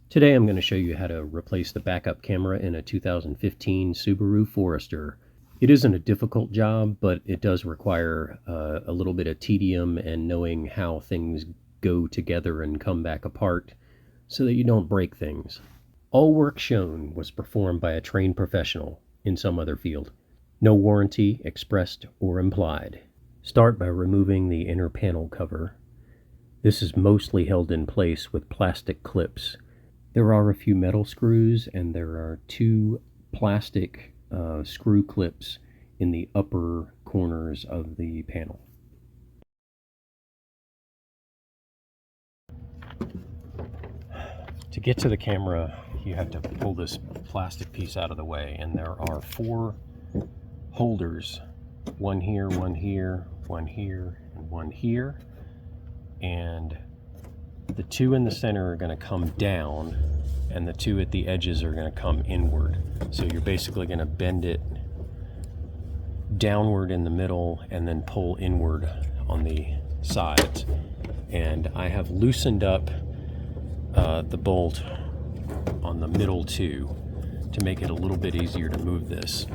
Today I'm going to show you how to replace the backup camera in a 2015 Subaru Forester. It isn't a difficult job, but it does require a little bit of tedium and knowing how things go together and come back apart so that you don't break things. All work shown was performed by a trained professional in some other field. No warranty expressed or implied. Start by removing the inner panel cover. This is mostly held in place with plastic clips. There are a few metal screws and there are two plastic screw clips in the upper corners of the panel. To get to the camera, you have to pull this plastic piece out of the way, and there are four holders, one here, one here, one here, and one here. And the two in the center are going to come down, and the two at the edges are going to come inward. So you're basically going to bend it downward in the middle and then pull inward on the sides. And I have loosened up the bolt on the middle two to make it a little bit easier to move this.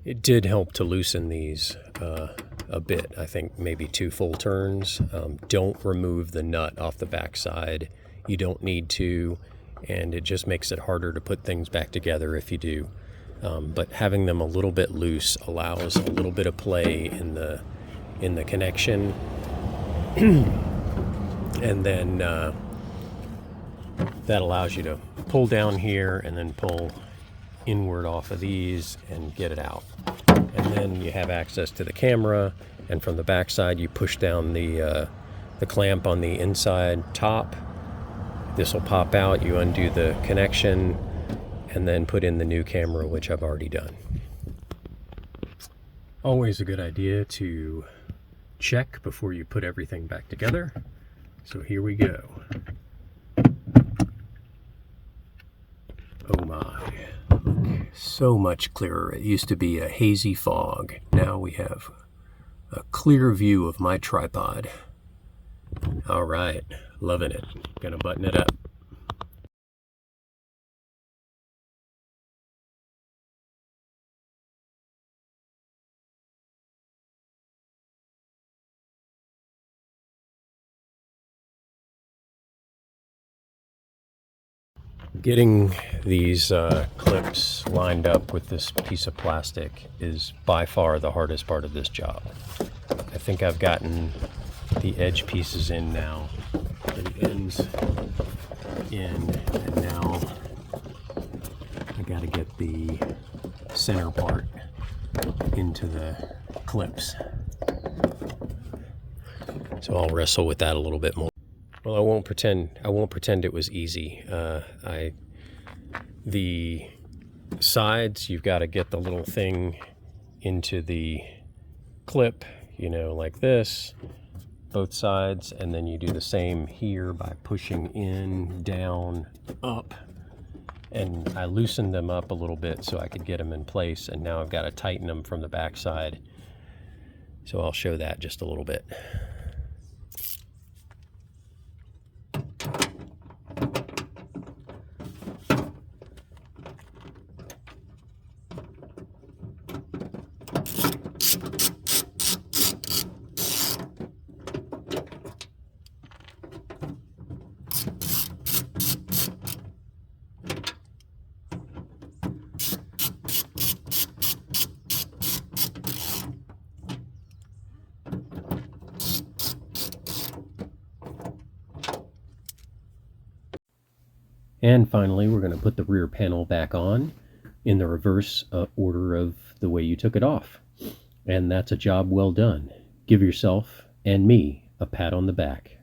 It did help to loosen these a bit. I think maybe 2 full turns. Don't remove the nut off the back side. You don't need to, and it just makes it harder to put things back together if you do. But having them a little bit loose allows a little bit of play in the connection, and then that allows you to pull down here and then pull inward off of these and get it out. And then you have access to the camera, and from the back side you push down the clamp on the inside top. This will pop out, you undo the connection, and then put in the new camera, which I've already done. Always a good idea to check before you put everything back together. So here we go. Oh my. So much clearer. It used to be a hazy fog. Now we have a clear view of my tripod. All right, loving it. Gonna button it up. Getting these clips lined up with this piece of plastic is by far the hardest part of this job. I think I've gotten the edge pieces in now, the ends in, and now I gotta get the center part into the clips. So I'll wrestle with that a little bit more. Well, I won't pretend it was easy. The sides, you've got to get the little thing into the clip, you know, like this, both sides, and then you do the same here by pushing in, down, up. And I loosened them up a little bit so I could get them in place, and now I've got to tighten them from the back side. So I'll show that just a little bit. And finally, we're going to put the rear panel back on in the reverse order of the way you took it off. And that's a job well done. Give yourself and me a pat on the back.